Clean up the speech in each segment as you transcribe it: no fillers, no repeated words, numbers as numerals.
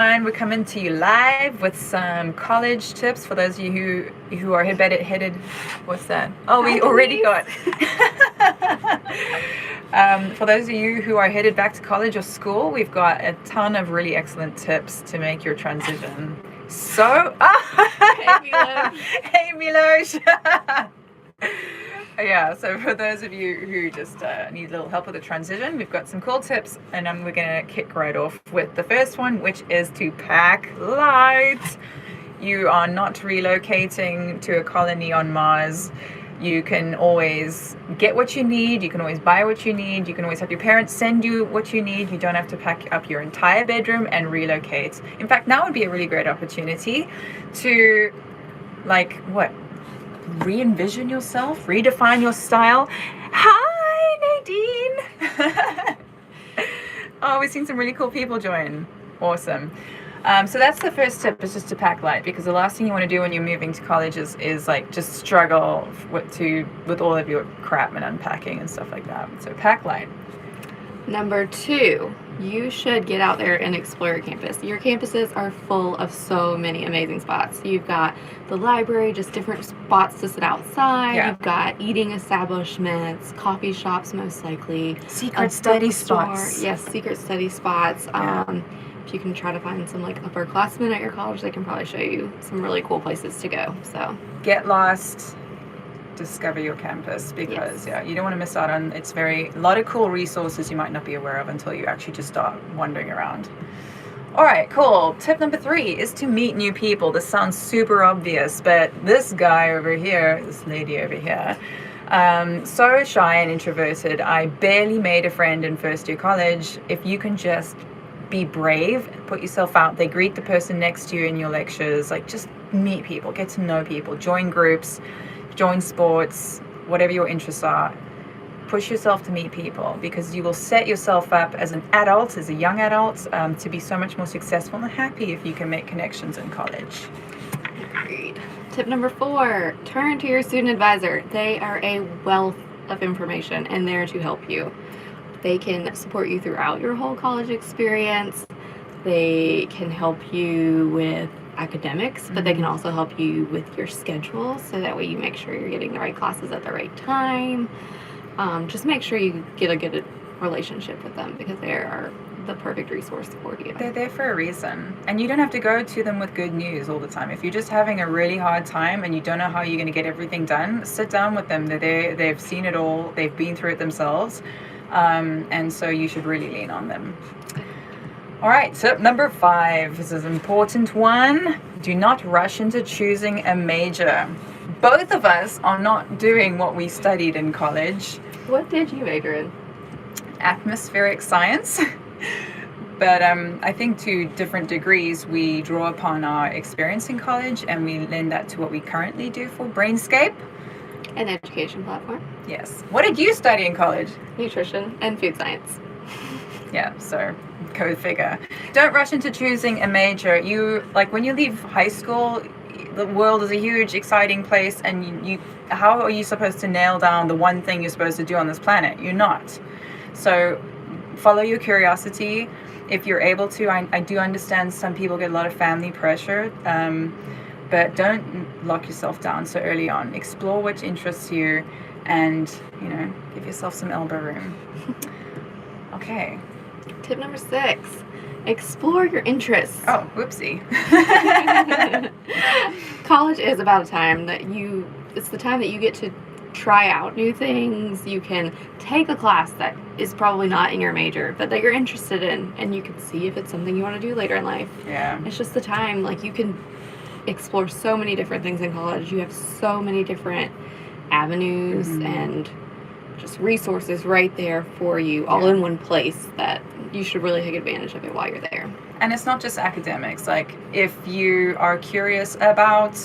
We're coming to you live with some college tips for those of you who are headed. What's that? Oh, we already got. For those of you who are headed back to college or school, we've got a ton of really excellent tips to make your transition. So, hey Milosh. Yeah, so for those of you who just need a little help with the transition, we've got some cool tips, and we're going to kick right off with the first one, which is to pack light. You are not relocating to a colony on Mars. You can always get what you need. You can always buy what you need. You can always have your parents send you what you need. You don't have to pack up your entire bedroom and relocate. In fact, now would be a really great opportunity to, re-envision yourself, redefine your style. Hi, Nadine. Oh, we've seen some really cool people join. Awesome. So that's the first tip, is just to pack light, because the last thing you want to do when you're moving to college is just struggle with all of your crap and unpacking and stuff like that. So pack light. Number 2, you should get out there and explore your campus. Your campuses are full of so many amazing spots. You've got the library, just different spots to sit outside. Yeah. You've got eating establishments, coffee shops, most likely. Secret study spots. Yes, secret study spots. Yeah. If you can try to find some upperclassmen at your college, they can probably show you some really cool places to go. So get lost. Discover your campus, because you don't want to miss out on a lot of cool resources you might not be aware of until you actually just start wandering around. All right, cool. Tip number 3 is to meet new people. This sounds super obvious, but this guy over here, this lady over here, so shy and introverted. I barely made a friend in first year college. If you can just be brave, put yourself out there, greet the person next to you in your lectures, just meet people, get to know people, join groups, join sports, whatever your interests are. Push yourself to meet people, because you will set yourself up as an adult, as a young adult, to be so much more successful and happy if you can make connections in college. Agreed. Tip number 4, turn to your student advisor. They are a wealth of information and there to help you. They can support you throughout your whole college experience. They can help you with academics, but they can also help you with your schedule, so that way you make sure you're getting the right classes at the right time. Just make sure you get a good relationship with them, because they are the perfect resource for you. They're there for a reason, and you don't have to go to them with good news all the time. If you're just having a really hard time and you don't know how you're going to get everything done, sit down with them. They're there, they've seen it all, they've been through it themselves, and so you should really lean on them. All right, tip number 5. This is an important one. Do not rush into choosing a major. Both of us are not doing what we studied in college. What did you major in? Atmospheric science. But I think to different degrees, we draw upon our experience in college and we lend that to what we currently do for Brainscape. An education platform. Yes. What did you study in college? Nutrition and food science. Yeah, so go figure. Don't rush into choosing a major. When you leave high school, the world is a huge, exciting place, and how are you supposed to nail down the one thing you're supposed to do on this planet? You're not. So follow your curiosity. If you're able to, I do understand some people get a lot of family pressure, but don't lock yourself down so early on. Explore what interests you, and give yourself some elbow room. Okay. Tip number 6, explore your interests. Oh, whoopsie. College is about a time that it's the time that you get to try out new things. You can take a class that is probably not in your major, but that you're interested in, and you can see if it's something you want to do later in life. Yeah. It's just the time, you can explore so many different things in college. You have so many different avenues and just resources right there for you, all in one place, that you should really take advantage of it while you're there. And it's not just academics. If you are curious about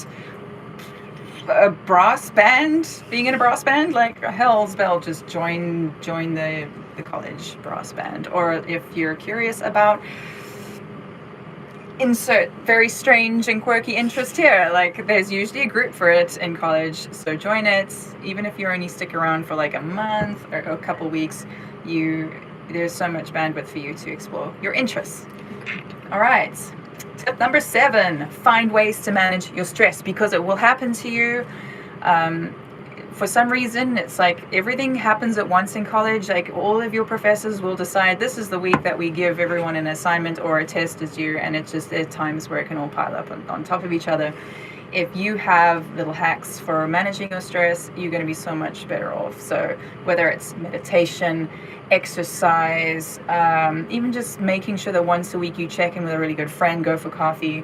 a brass band, being in a brass band, hell's bell, just join the college brass band. Or if you're curious about insert very strange and quirky interest here, there's usually a group for it in college, so join it. Even if you only stick around for a month or a couple weeks, there's so much bandwidth for you to explore your interests. All right, Tip number 7, find ways to manage your stress, because it will happen to you. For some reason, it's like everything happens at once in college. Like all of your professors will decide this is the week that we give everyone an assignment or a test is due, and it's just there are times where it can all pile up on top of each other. If you have little hacks for managing your stress, you're going to be so much better off. So whether it's meditation, exercise, even just making sure that once a week you check in with a really good friend, go for coffee.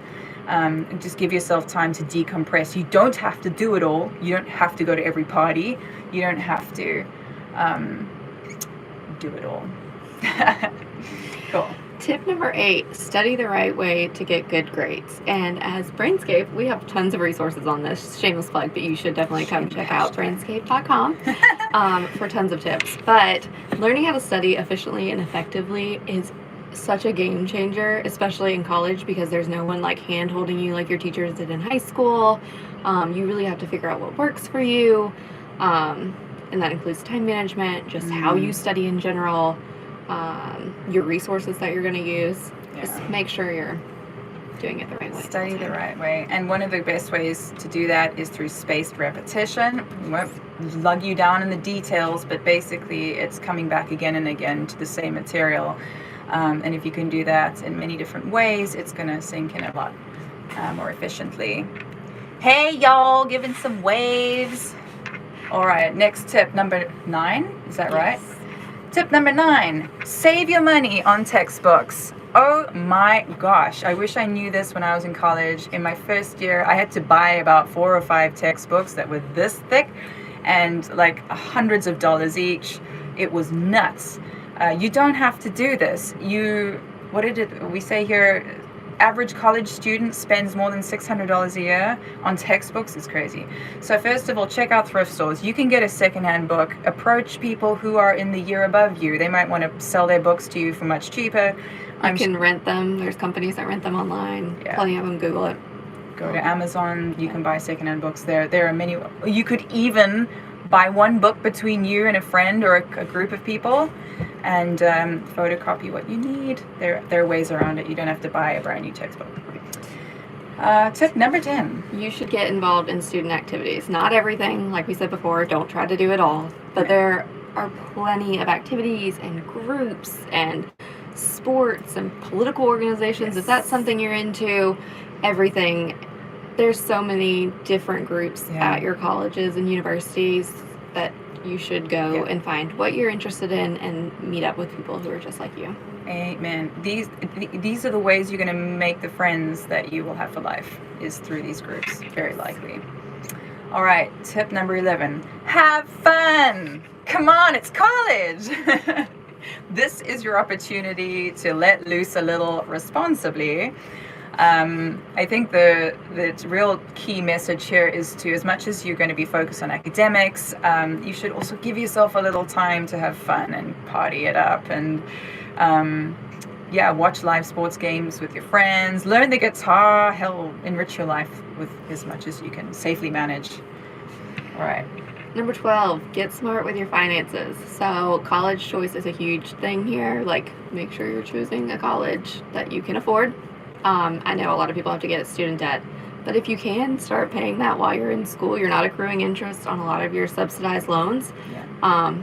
Just give yourself time to decompress. You don't have to do it all. You don't have to go to every party. You don't have to do it all. Cool. Tip number 8, study the right way to get good grades. And as Brainscape, we have tons of resources on this. Shameless plug, but you should definitely come check out brainscape.com for tons of tips. But learning how to study efficiently and effectively is such a game changer, especially in college, because there's no one like hand holding you like your teachers did in high school. You really have to figure out what works for you. And that includes time management, just how you study in general, your resources that you're going to use. Yeah. Just make sure you're doing it the right way. Study the right way. And one of the best ways to do that is through spaced repetition. We won't lug you down in the details, but basically it's coming back again and again to the same material. And if you can do that in many different ways, it's going to sink in a lot more efficiently. Hey, y'all, giving some waves. All right, next tip, number 9. Is that right? Tip number 9, save your money on textbooks. Oh my gosh, I wish I knew this when I was in college. In my first year, I had to buy about 4 or 5 textbooks that were this thick and like hundreds of dollars each. It was nuts. You don't have to do this. What did we say here? Average college student spends more than $600 a year on textbooks. It's crazy. So first of all, check out thrift stores. You can get a secondhand book. Approach people who are in the year above you. They might want to sell their books to you for much cheaper. You can rent them. There's companies that rent them online. Yeah. Plenty of them. Google it. Go to Amazon. You can buy secondhand books there. There are many. You could even buy one book between you and a friend or a group of people and photocopy what you need. There are ways around it. You don't have to buy a brand new textbook. Tip number 10. You should get involved in student activities. Not everything, like we said before, don't try to do it all. But there are plenty of activities and groups and sports and political organizations. If that's something you're into, everything. There's so many different groups at your colleges and universities that you should go and find what you're interested in and meet up with people who are just like you. Amen. These are the ways you're going to make the friends that you will have for life, is through these groups, very likely. All right, tip number 11. Have fun. Come on, it's college. This is your opportunity to let loose a little responsibly. I think the real key message here is to, as much as you're going to be focused on academics, you should also give yourself a little time to have fun and party it up and watch live sports games with your friends, learn the guitar, hell, enrich your life with as much as you can safely manage. All right. Number 12, get smart with your finances. So college choice is a huge thing here. Like, make sure you're choosing a college that you can afford. I know a lot of people have to get student debt, but if you can start paying that while you're in school, you're not accruing interest on a lot of your subsidized loans.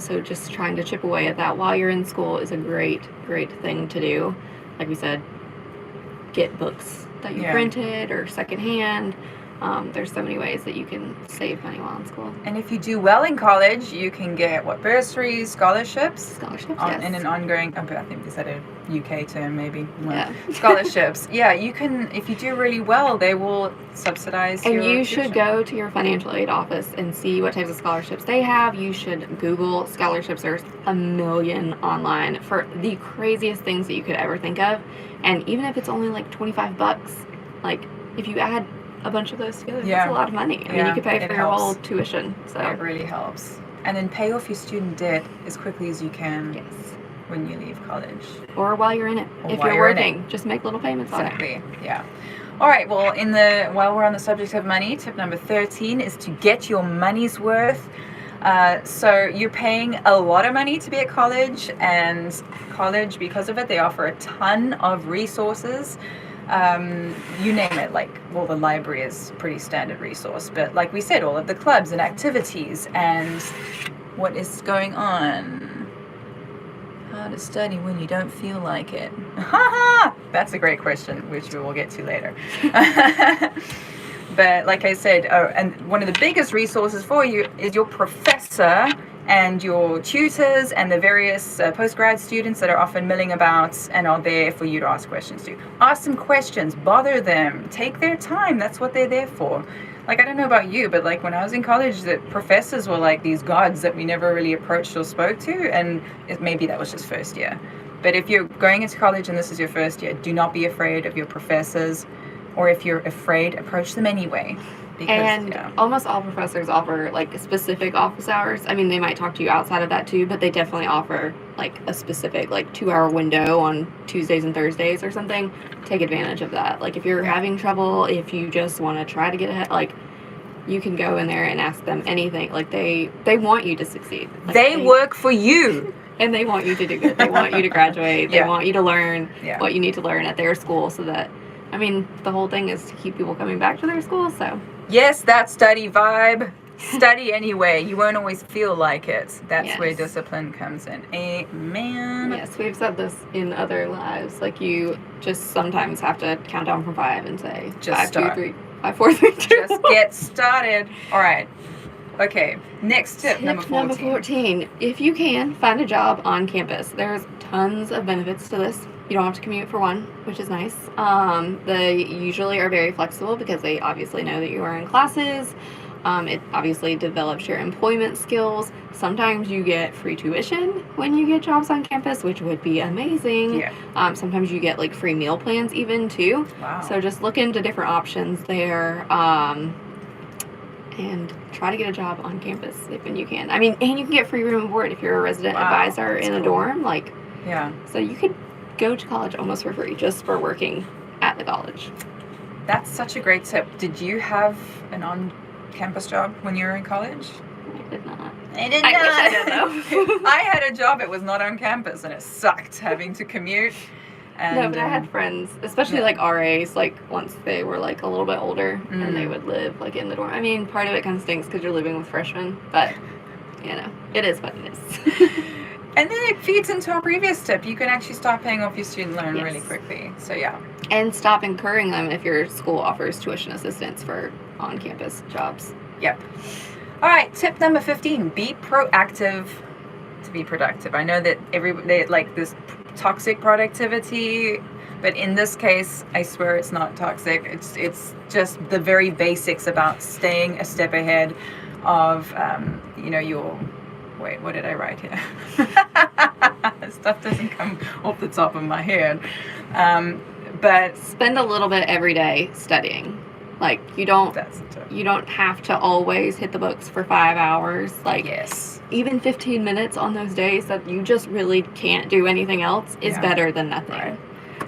So just trying to chip away at that while you're in school is a great thing to do. Like we said, get books that you printed or secondhand. There's so many ways that you can save money while in school. And if you do well in college, you can get bursaries, scholarships, yes. And an ongoing. I think is that a UK term, maybe. Scholarships. You can. If you do really well, they will subsidize. And your you tuition. should go to your financial aid office and see what types of scholarships they have. You should Google scholarships. There's a million online for the craziest things that you could ever think of. And even if it's only like $25, like if you add a bunch of those together, that's a lot of money. I mean, you could pay for your whole tuition. So it really helps. And then pay off your student debt as quickly as you can. Yes. When you leave college. Or while you're in it. If you're working, just make little payments on it. Exactly. Yeah. All right. Well, while we're on the subject of money, tip number 13 is to get your money's worth. So you're paying a lot of money to be at college, and college, because of it, they offer a ton of resources. You name it, like, well, the library is pretty standard resource, but like we said, all of the clubs and activities and what is going on. How to study when you don't feel like it. That's a great question, which we will get to later. But like I said, and one of the biggest resources for you is your professor and your tutors and the various postgrad students that are often milling about and are there for you to ask questions to. Ask them questions, bother them, take their time. That's what they're there for. Like, I don't know about you, but like when I was in college, the professors were like these gods that we never really approached or spoke to, and maybe that was just first year. But if you're going into college and this is your first year, do not be afraid of your professors, or if you're afraid, approach them anyway. Because, almost all professors offer like specific office hours. I mean, they might talk to you outside of that too, but they definitely offer like a specific like 2-hour window on Tuesdays and Thursdays or something. Take advantage of that. Like if you're having trouble, if you just want to try to get ahead, like you can go in there and ask them anything. Like they want you to succeed. Like, they work for you. And they want you to do good. They want you to graduate. They want you to learn what you need to learn at their school so that, I mean, the whole thing is to keep people coming back to their school, so. Yes, that study vibe. Study anyway. You won't always feel like it. That's where discipline comes in. Amen. Yes, we've said this in other lives. Like, you just sometimes have to count down from 5 and say, just 5, 2, 3, 5, 4, 3, 2. Just get started. All right. Okay. Next tip, number 14. Number 14. If you can, find a job on campus. There's tons of benefits to this. You don't have to commute for one, which is nice. They usually are very flexible because they obviously know that you are in classes. It obviously develops your employment skills. Sometimes you get free tuition when you get jobs on campus, which would be amazing. Yeah. Sometimes you get like free meal plans even too. Wow. So just look into different options there. And try to get a job on campus when you can. I mean, and you can get free room and board if you're a resident advisor in a dorm. Like, so you could go to college almost for free just for working at the college. That's such a great tip. Did you have an on-campus job when you were in college? I did not. I did not. I wish I did, though. I had a job. It was not on campus, and it sucked having to commute. And, no, but I had friends, especially like RAs, like once they were like a little bit older and they would live like in the dorm. I mean, part of it kind of stinks because you're living with freshmen, but you know, it is what it is. And then it feeds into our previous tip. You can actually start paying off your student loan really quickly. So yeah. And stop incurring them if your school offers tuition assistance for on-campus jobs. Yep. All right, tip number 15, be proactive to be productive. I know that they like this toxic productivity, but in this case, I swear it's not toxic. It's just the very basics about staying a step ahead of, your... Wait, what did I write here? Stuff doesn't come off the top of my head. But spend a little bit every day studying. Like, you don't have to always hit the books for 5 hours. Like, even 15 minutes on those days that you just really can't do anything else is better than nothing. Right.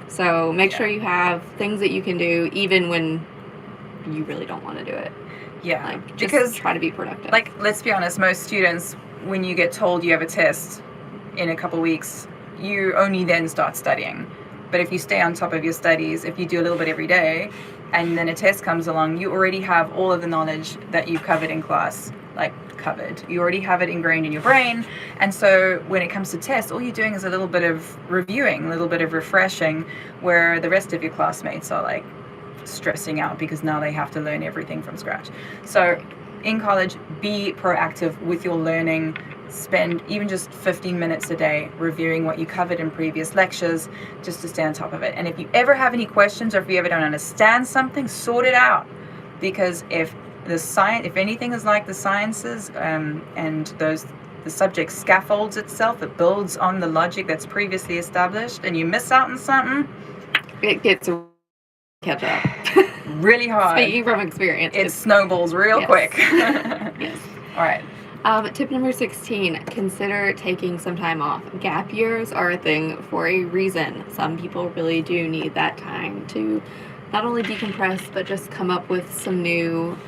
So make sure you have things that you can do even when you really don't want to do it. Yeah. Like, just try to be productive. Like, let's be honest, most students, when you get told you have a test in a couple weeks, you only then start studying. But if you stay on top of your studies, if you do a little bit every day, and then a test comes along, you already have all of the knowledge that you've covered in class, covered. You already have it ingrained in your brain. And so when it comes to tests, all you're doing is a little bit of reviewing, a little bit of refreshing, where the rest of your classmates are stressing out because now they have to learn everything from scratch. So in college, be proactive with your learning. Spend even just 15 minutes a day reviewing what you covered in previous lectures just to stay on top of it. And if you ever have any questions or if you ever don't understand something, sort it out. Because if anything is like the sciences and the subject scaffolds itself, it builds on the logic that's previously established, and you miss out on something, it gets catch up. Really hard. Speaking from experience. It snowballs real quick. Yes. All right. Tip number 16, consider taking some time off. Gap years are a thing for a reason. Some people really do need that time to not only decompress, but just come up with some new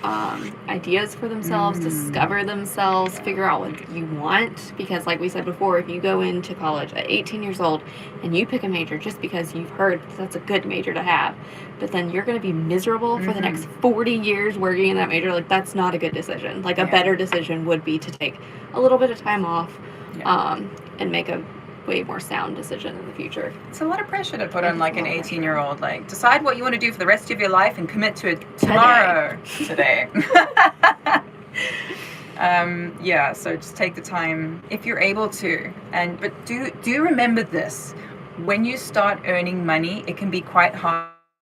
ideas for themselves, discover themselves, figure out what you want. Because like we said before, if you go into college at 18 years old and you pick a major just because you've heard that's a good major to have, but then you're going to be miserable for the next 40 years working in that major, like that's not a good decision. Like a better decision would be to take a little bit of time off and make a way more sound decision in the future. It's a lot of pressure to put on like an 18-year-old. Like, decide what you want to do for the rest of your life and commit to it tomorrow. Today. So just take the time if you're able to. But do remember this. When you start earning money, it can be quite hard.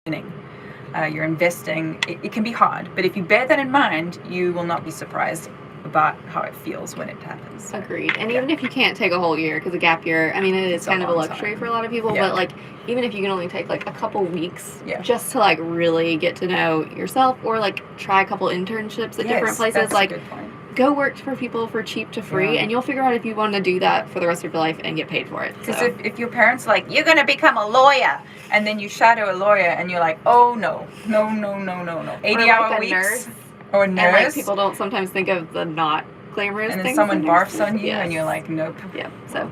You're investing. It can be hard. But if you bear that in mind, you will not be surprised about how it feels when it happens. Agreed. And even if you can't take a whole year, because a gap year, I mean, it is kind of a luxury for a lot of people, but like, even if you can only take like a couple weeks just to like really get to know yourself, or like try a couple internships at different places, that's like a good point. Go work for people for cheap to free, and you'll figure out if you want to do that for the rest of your life and get paid for it. Because if your parents are like, you're going to become a lawyer, and then you shadow a lawyer and you're like, oh no, 80-hour weeks. Nurse. Or a nurse. And like people don't sometimes think of the not glamorous and then things. someone barfs on you and you're like, nope. Yeah, so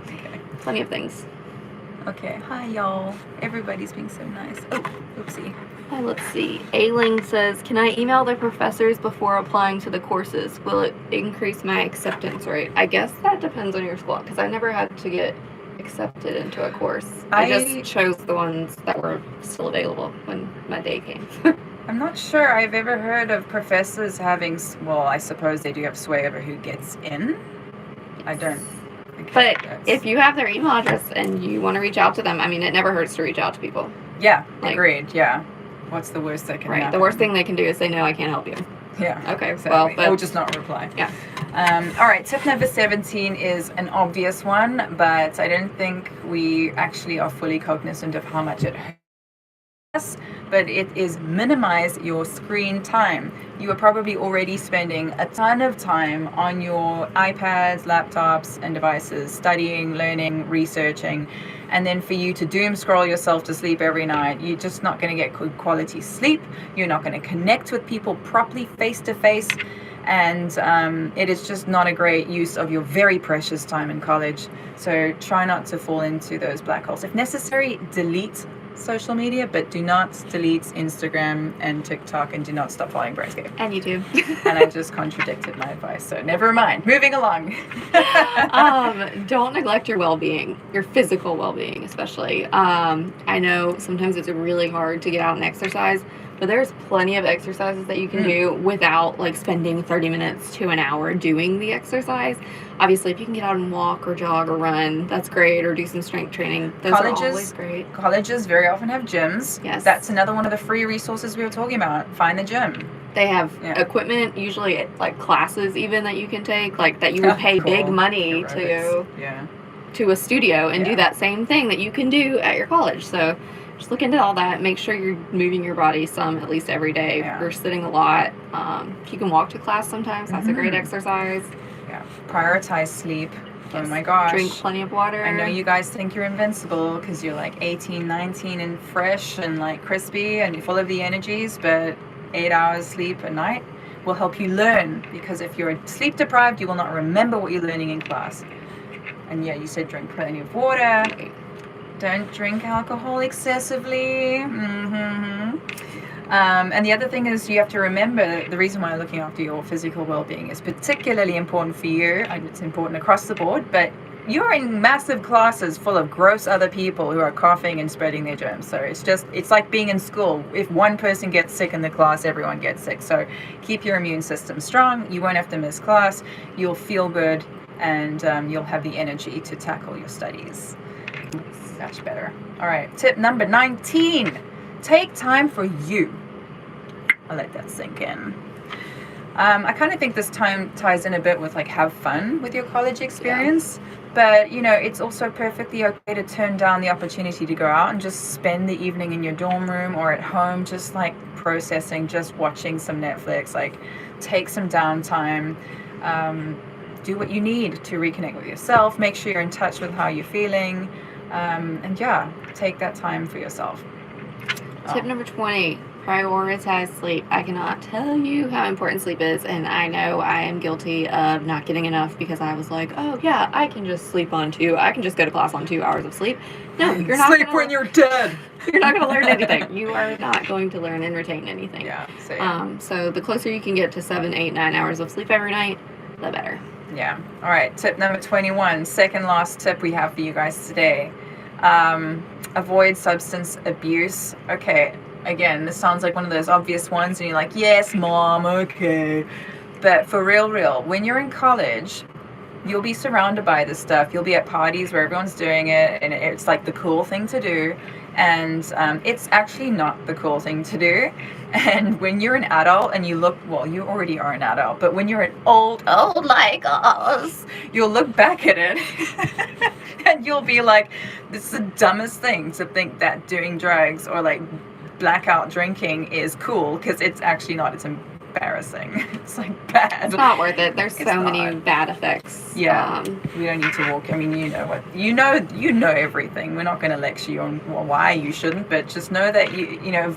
plenty of things. Okay, hi y'all. Everybody's being so nice. Oh, oopsie. Let's see. Ailing says, can I email the professors before applying to the courses? Will it increase my acceptance rate? I guess that depends on your school, because I never had to get accepted into a course. I just chose the ones that were still available when my day came. I'm not sure I've ever heard of professors having, well, I suppose they do have sway over who gets in. I don't. But if you have their email address and you want to reach out to them, I mean, it never hurts to reach out to people. Yeah, agreed, yeah. What's the worst that can happen? The worst thing they can do is say, no, I can't help you. Yeah. Okay, exactly. Or just not reply. Yeah. All right, tip number 17 is an obvious one, but I don't think we actually are fully cognizant of how much it hurts. But it is minimize your screen time. You are probably already spending a ton of time on your iPads, laptops, and devices, studying, learning, researching, and then for you to doom scroll yourself to sleep every night, you're just not going to get good quality sleep. You're not going to connect with people properly face to face, and it is just not a great use of your very precious time in college. So try not to fall into those black holes. If necessary, delete social media, but do not delete Instagram and TikTok, and do not stop following Brightscape. And YouTube. And I just contradicted my advice, so never mind. Moving along. Don't neglect your well-being, your physical well-being especially. I know sometimes it's really hard to get out and exercise, but there's plenty of exercises that you can do without like spending 30 minutes to an hour doing the exercise. Obviously, if you can get out and walk or jog or run, that's great, or do some strength training. Those are always great. Colleges very often have gyms. Yes. That's another one of the free resources we were talking about. Find the gym. They have equipment, usually like classes even that you can take, like that you would pay big money to a studio and do that same thing that you can do at your college. So just look into all that. Make sure you're moving your body some, at least every day. You're sitting a lot. If you can walk to class sometimes, that's a great exercise. Yeah. Prioritize sleep. Oh my gosh. Drink plenty of water. I know you guys think you're invincible because you're like 18, 19 and fresh and like crispy and you're full of the energies, but 8 hours sleep a night will help you learn, because if you're sleep deprived, you will not remember what you're learning in class. And you said drink plenty of water. Don't drink alcohol excessively. And the other thing is, you have to remember the reason why looking after your physical well-being is particularly important for you, and it's important across the board, but you're in massive classes full of gross other people who are coughing and spreading their germs. So it's like being in school. If one person gets sick in the class, everyone gets sick. So keep your immune system strong. You won't have to miss class. You'll feel good, and you'll have the energy to tackle your studies much better. All right, tip number 19. Take time for you. I'll let that sink in. I kind of think this time ties in a bit with like have fun with your college experience. But, it's also perfectly okay to turn down the opportunity to go out and just spend the evening in your dorm room or at home, just like processing, just watching some Netflix, like take some downtime, do what you need to reconnect with yourself, make sure you're in touch with how you're feeling, and take that time for yourself. Tip Oh. number 20, prioritize sleep. I cannot tell you how important sleep is, and I know I am guilty of not getting enough because I was like, oh yeah, I can just sleep on 2. I can just go to class on 2 hours of sleep. No, you're not Sleep gonna, when you're dead. you're not going to learn anything. You are not going to learn and retain anything. Yeah. So yeah. So the closer you can get to 7, 8, 9 hours of sleep every night, the better. Yeah. All right. Tip number 21. Second last tip we have for you guys today. Avoid substance abuse. Okay. Again, this sounds like one of those obvious ones, and you're like, yes, mom, okay. But for real, when you're in college, you'll be surrounded by this stuff. You'll be at parties where everyone's doing it, and it's like the cool thing to do. And it's actually not the cool thing to do. And when you're an adult and you look, well, you already are an adult, but when you're an old like us, you'll look back at it and you'll be like, this is the dumbest thing to think that doing drugs or like blackout drinking is cool, because it's actually not. It's embarrassing. It's like bad. It's not worth it. There's It's so many not. bad effects. Yeah. We don't need to walk. I mean, you know what, you know everything. We're not going to lecture you on why you shouldn't, but just know that you know,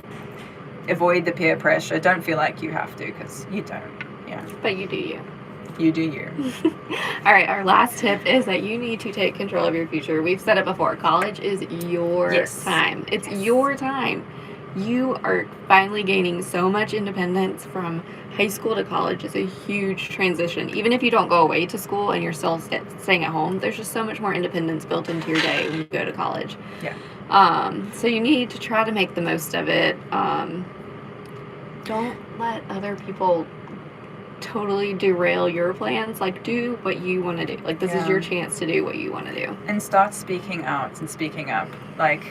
avoid the peer pressure. Don't feel like you have to, because you don't. Yeah. But you do you. You do you. All right, our last tip is that you need to take control of your future. We've said it before. College is your Yes. time. It's Yes. your time. You are finally gaining so much independence from high school to college. It's a huge transition. Even if you don't go away to school and you're still staying at home, there's just so much more independence built into your day when you go to college. Yeah. So you need to try to make the most of it. Don't let other people totally derail your plans. Like, do what you want to do. Like, this is Yeah. your chance to do what you want to do. And start speaking out and speaking up. Like,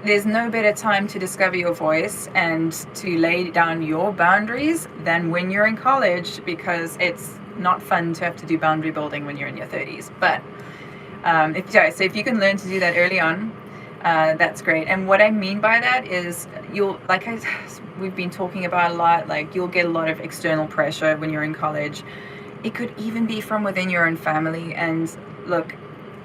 there's no better time to discover your voice and to lay down your boundaries than when you're in college, because it's not fun to have to do boundary building when you're in your 30s. But if you can learn to do that early on, that's great. And what I mean by that is we've been talking about a lot, like you'll get a lot of external pressure when you're in college. It could even be from within your own family. And look,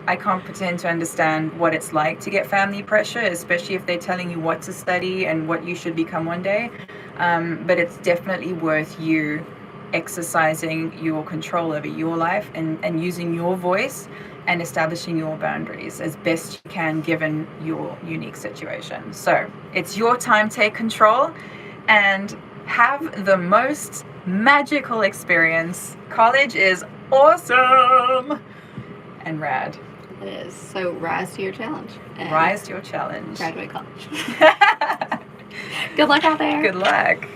I can't pretend to understand what it's like to get family pressure, especially if they're telling you what to study and what you should become one day. But it's definitely worth you exercising your control over your life and using your voice and establishing your boundaries as best you can given your unique situation. So it's your time. Take control and have the most magical experience. College is awesome and rad. It is. So rise to your challenge. And Rise to your challenge. graduate college. Good luck out there. Good luck.